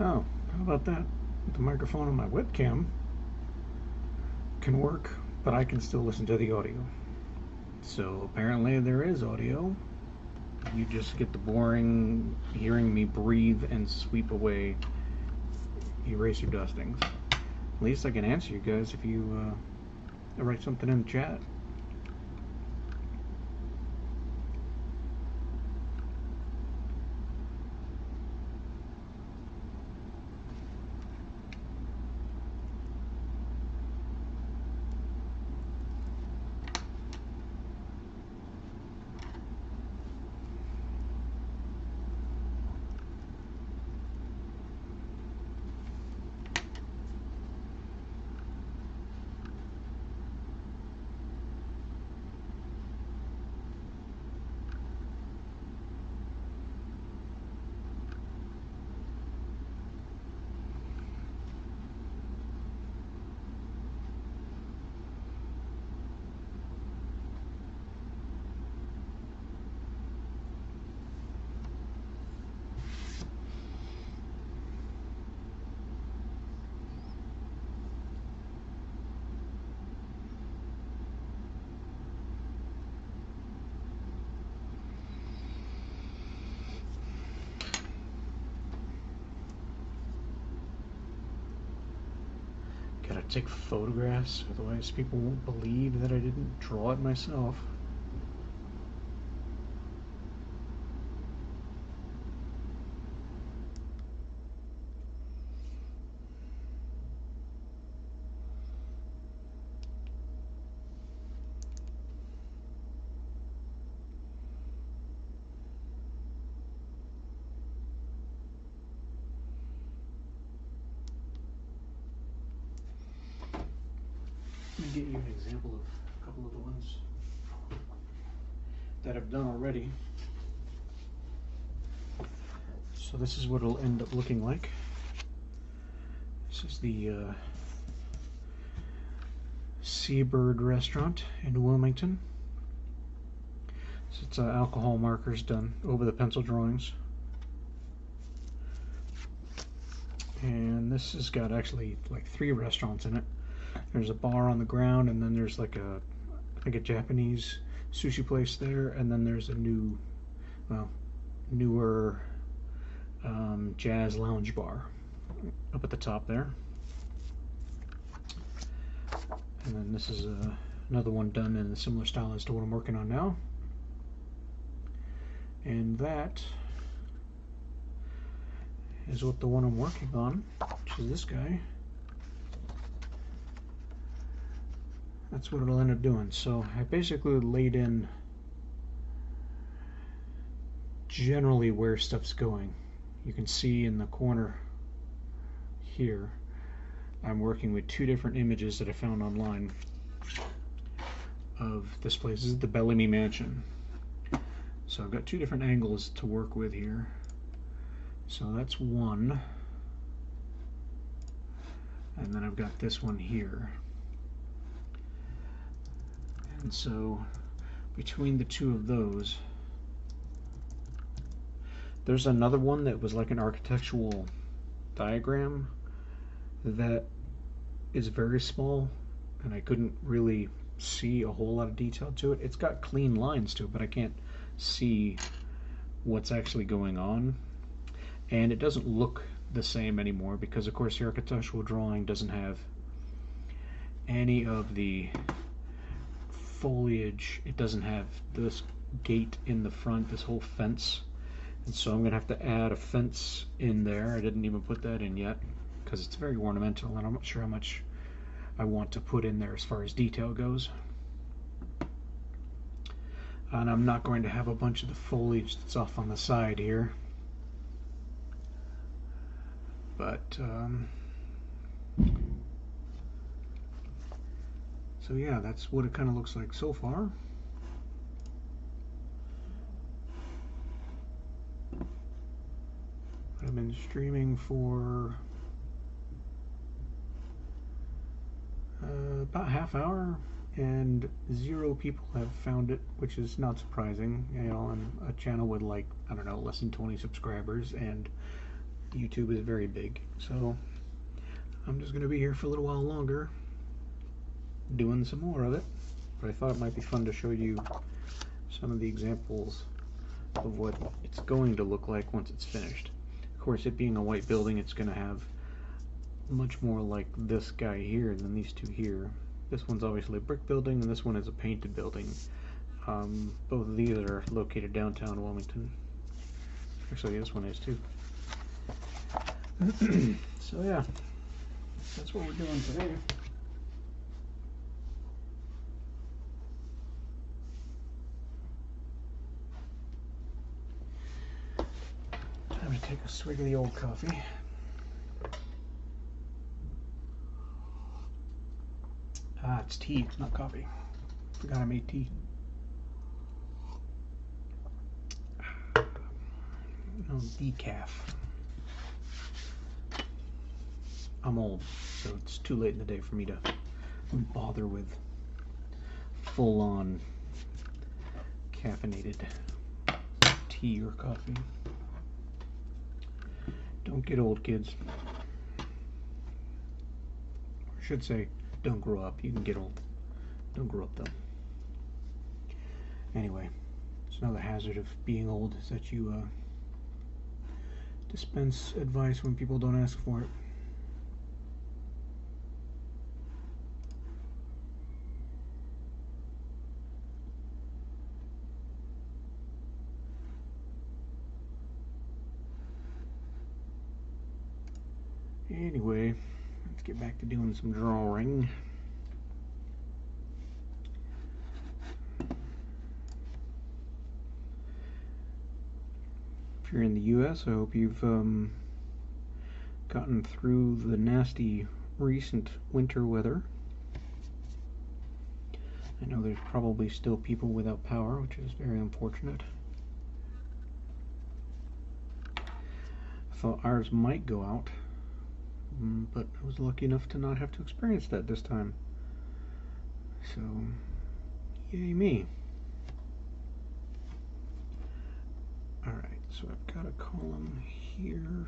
Oh, how about that? The microphone on my webcam can work, but I can still listen to the audio. So apparently there is audio. You just get the boring hearing me breathe and sweep away eraser dustings. At least I can answer you guys if you write something in the chat. Gotta take photographs, otherwise people won't believe that I didn't draw it myself. Let me get you an example of a couple of the ones that I've done already. So this is what it'll end up looking like. This is the Seabird restaurant in Wilmington. So it's alcohol markers done over the pencil drawings. And this has got actually like 3 restaurants in it. There's a bar on the ground, and then there's like I think a Japanese sushi place there, and then there's a newer jazz lounge bar up at the top there. And then this is another one done in a similar style as to what I'm working on now. And that is what the one I'm working on, which is this guy. That's what it'll end up doing. So I basically laid in generally where stuff's going. You can see in the corner here, I'm working with 2 different images that I found online of this place. This is the Bellamy Mansion. So I've got 2 different angles to work with here. So that's one. And then I've got this one here. And so between the 2 of those, there's another one that was like an architectural diagram that is very small, and I couldn't really see a whole lot of detail to it. It's got clean lines to it, but I can't see what's actually going on. And it doesn't look the same anymore because, of course, the architectural drawing doesn't have any of the foliage. It doesn't have this gate in the front, this whole fence. And so I'm going to have to add a fence in there. I didn't even put that in yet because it's very ornamental, and I'm not sure how much I want to put in there as far as detail goes. And I'm not going to have a bunch of the foliage that's off on the side here. But so yeah, that's what it kind of looks like so far. I've been streaming for about half hour, and 0 people have found it, which is not surprising. You know, on a channel with like, I don't know, less than 20 subscribers, and YouTube is very big, so I'm just going to be here for a little while longer doing some more of it. But I thought it might be fun to show you some of the examples of what it's going to look like once it's finished. Of course, it being a white building, it's going to have much more like this guy here than these two here. This one's obviously a brick building, and this one is a painted building. Both of these are located downtown Wilmington. Actually, this one is too. So yeah, that's what we're doing today. Time to take a swig of the old coffee. Ah, it's tea, it's not coffee. Forgot I made tea. No, decaf. I'm old, so it's too late in the day for me to bother with full-on caffeinated tea or coffee. Don't get old, kids. I should say, don't grow up. You can get old. Don't grow up, though. Anyway, it's another hazard of being old is that you dispense advice when people don't ask for it. Anyway, let's get back to doing some drawing. If you're in the US, I hope you've gotten through the nasty recent winter weather. I know there's probably still people without power, which is very unfortunate. I thought ours might go out, but I was lucky enough to not have to experience that this time. So, yay me. Alright, so I've got a column here.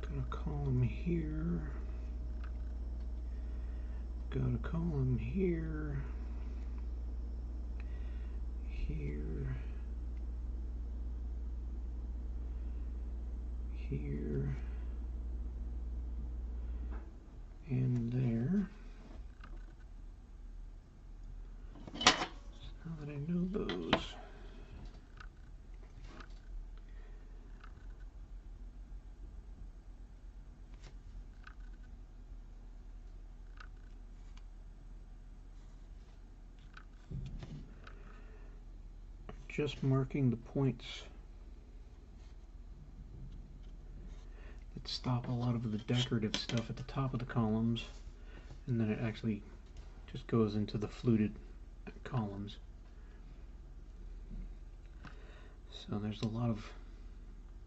Got a column here. Got a column here. Here. Here. And there. So now that I know those, just marking the points that stop a lot of the decorative stuff at the top of the columns, and then it actually just goes into the fluted columns. So there's a lot of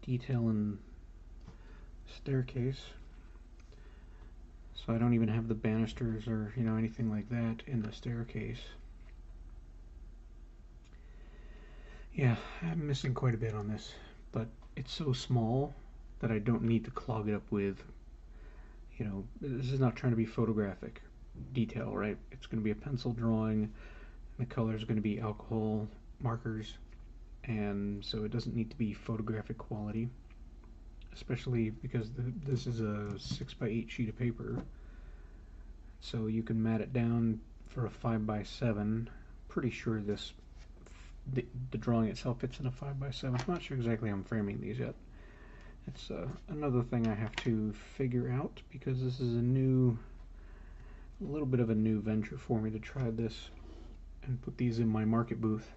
detail in the staircase. So I don't even have the banisters or anything like that in the staircase. Yeah, I'm missing quite a bit on this, but it's so small that I don't need to clog it up with, this is not trying to be photographic detail, right? It's going to be a pencil drawing, and the color is going to be alcohol markers, and so it doesn't need to be photographic quality, especially because this is a 6x8 sheet of paper, so you can mat it down for a 5x7. Pretty sure the drawing itself fits in a 5x7. I'm not sure exactly how I'm framing these yet. It's another thing I have to figure out, because this is a little bit of a new venture for me to try this and put these in my market booth.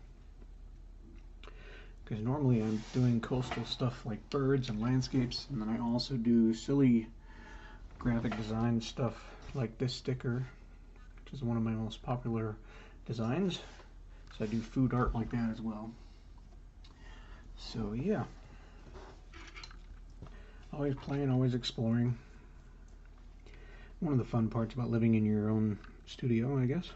Because normally I'm doing coastal stuff like birds and landscapes, and then I also do silly graphic design stuff like this sticker, which is one of my most popular designs. So I do food art like that as well. So yeah, always playing, always exploring. One of the fun parts about living in your own studio, I guess.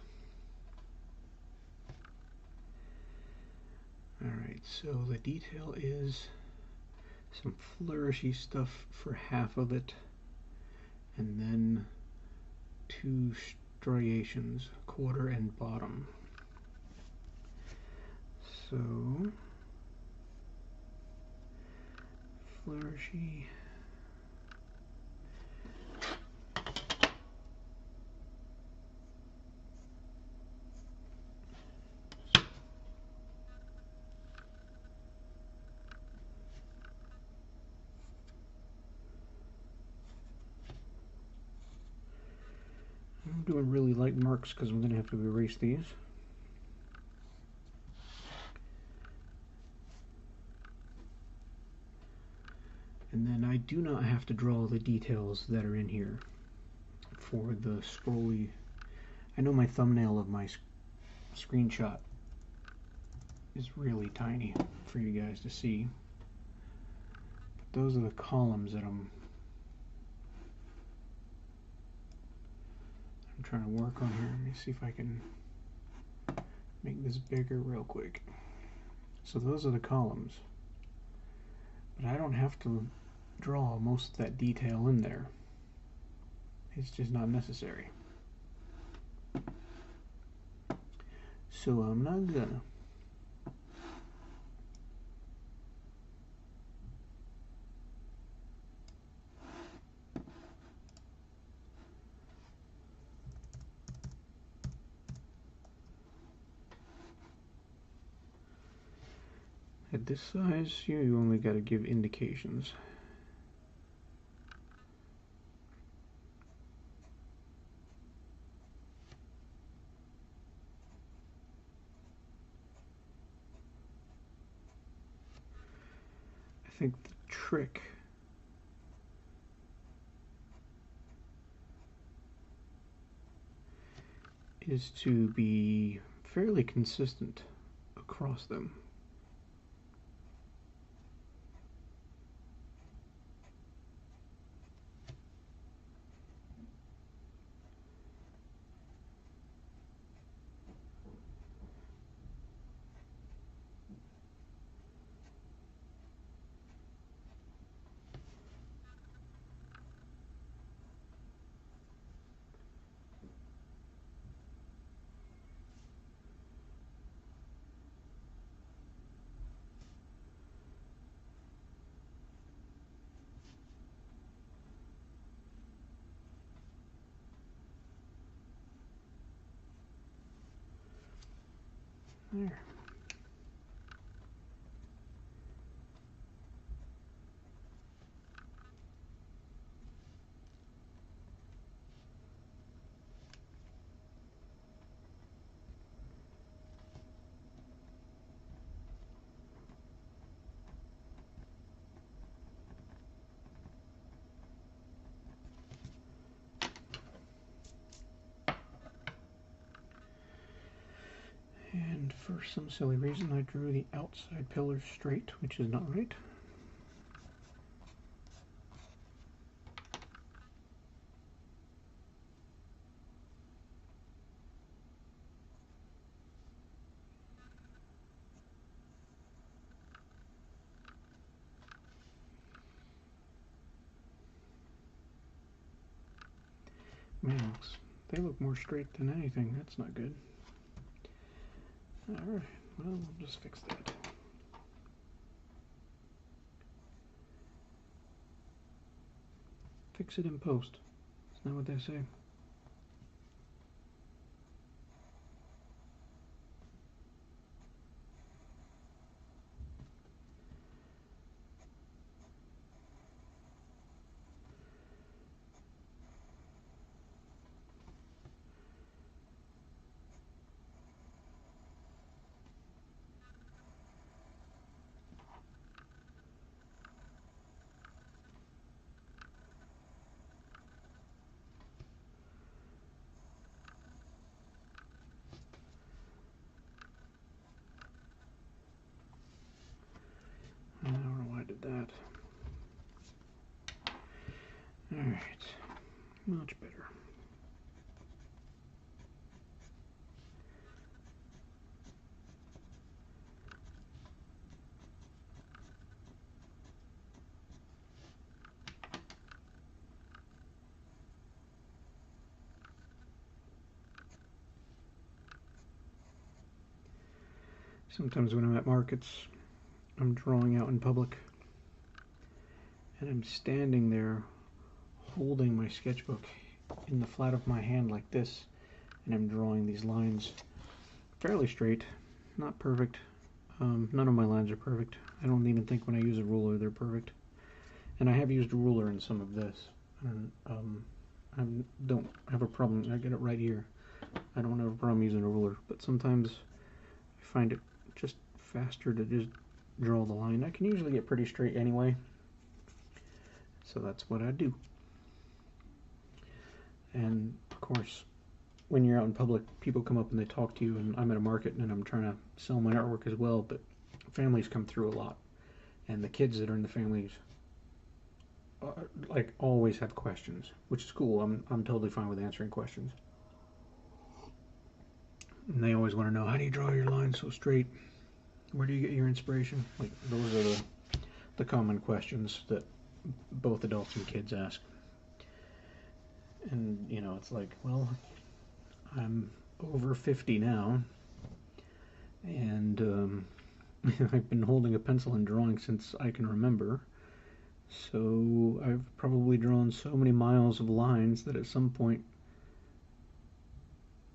Alright, so the detail is some flourishy stuff for half of it, and then two striations, quarter and bottom. So, flourishy. I'm doing really light marks because I'm going to have to erase these. And then I do not have to draw the details that are in here for the scrolly. I know my thumbnail of my screenshot is really tiny for you guys to see. But those are the columns that I'm trying to work on here. Let me see if I can make this bigger real quick. So those are the columns. But I don't have to draw most of that detail in there. It's just not necessary. So I'm not gonna. At this size, you only got to give indications. I think the trick is to be fairly consistent across them. There. And for some silly reason, I drew the outside pillar straight, which is not right. Man, they look more straight than anything. That's not good. Alright, well, we'll just fix that. Fix it in post. Isn't that what they say? I don't know why I did that. Alright, much better. Sometimes when I'm at markets, I'm drawing out in public, and I'm standing there holding my sketchbook in the flat of my hand like this, and I'm drawing these lines fairly straight, not perfect. None of my lines are perfect. I don't even think when I use a ruler they're perfect. And I have used a ruler in some of this, and I don't have a problem. I get it right here. I don't have a problem using a ruler, but sometimes I find it just faster to just draw the line. I can usually get pretty straight anyway, so that's what I do. And of course, when you're out in public, people come up and they talk to you, and I'm at a market and I'm trying to sell my artwork as well, but families come through a lot, and the kids that are in the families like always have questions, which is cool. I'm totally fine with answering questions. And they always want to know, how do you draw your lines so straight? Where do you get your inspiration? Like, those are the common questions that both adults and kids ask. And you know, it's like, well, I'm over 50 now, and I've been holding a pencil and drawing since I can remember. So I've probably drawn so many miles of lines that at some point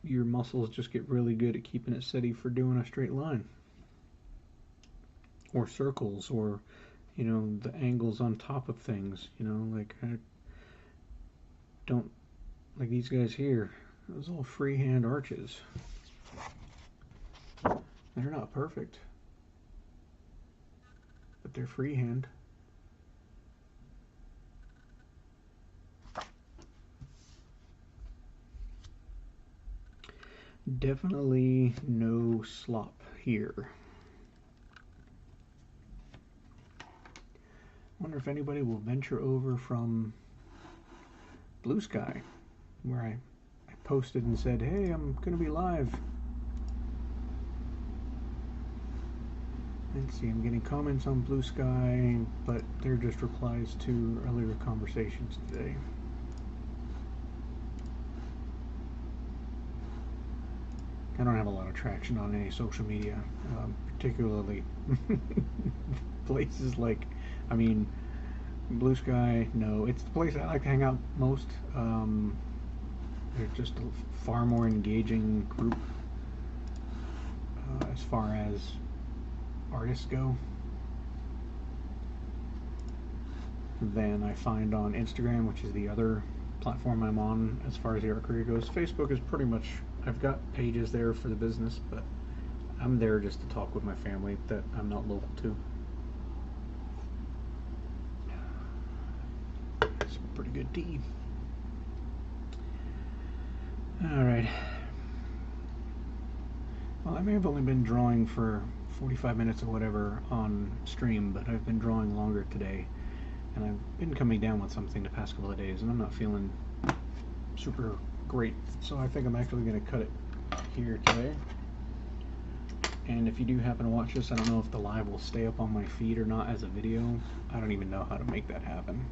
your muscles just get really good at keeping it steady for doing a straight line, or circles, or you know, the angles on top of things. You know, like I don't like these guys here. Those all freehand arches. They're not perfect, but they're freehand. Definitely no slop here. Wonder if anybody will venture over from Blue Sky, where I posted and said, hey, I'm gonna be live. Let's see, I'm getting comments on Blue Sky, but they're just replies to earlier conversations today. I don't have a lot of traction on any social media, particularly places like, I mean, Blue Sky, no, it's the place I like to hang out most. They're just a far more engaging group as far as artists go than I find on Instagram, which is the other platform I'm on as far as the art career goes. Facebook is pretty much, I've got pages there for the business, but I'm there just to talk with my family that I'm not local to. It's a pretty good tea. Alright. Well, I may have only been drawing for 45 minutes or whatever on stream, but I've been drawing longer today, and I've been coming down with something the past couple of days, and I'm not feeling super great, so I think I'm actually going to cut it here today. And if you do happen to watch this, I don't know if the live will stay up on my feed or not as a video. I don't even know how to make that happen,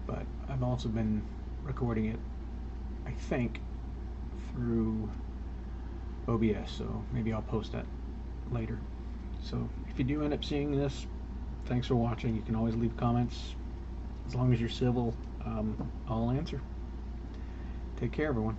but I've also been recording it, I think, through OBS, so maybe I'll post that later. So if you do end up seeing this, thanks for watching. You can always leave comments. As long as you're civil, I'll answer. Take care, everyone.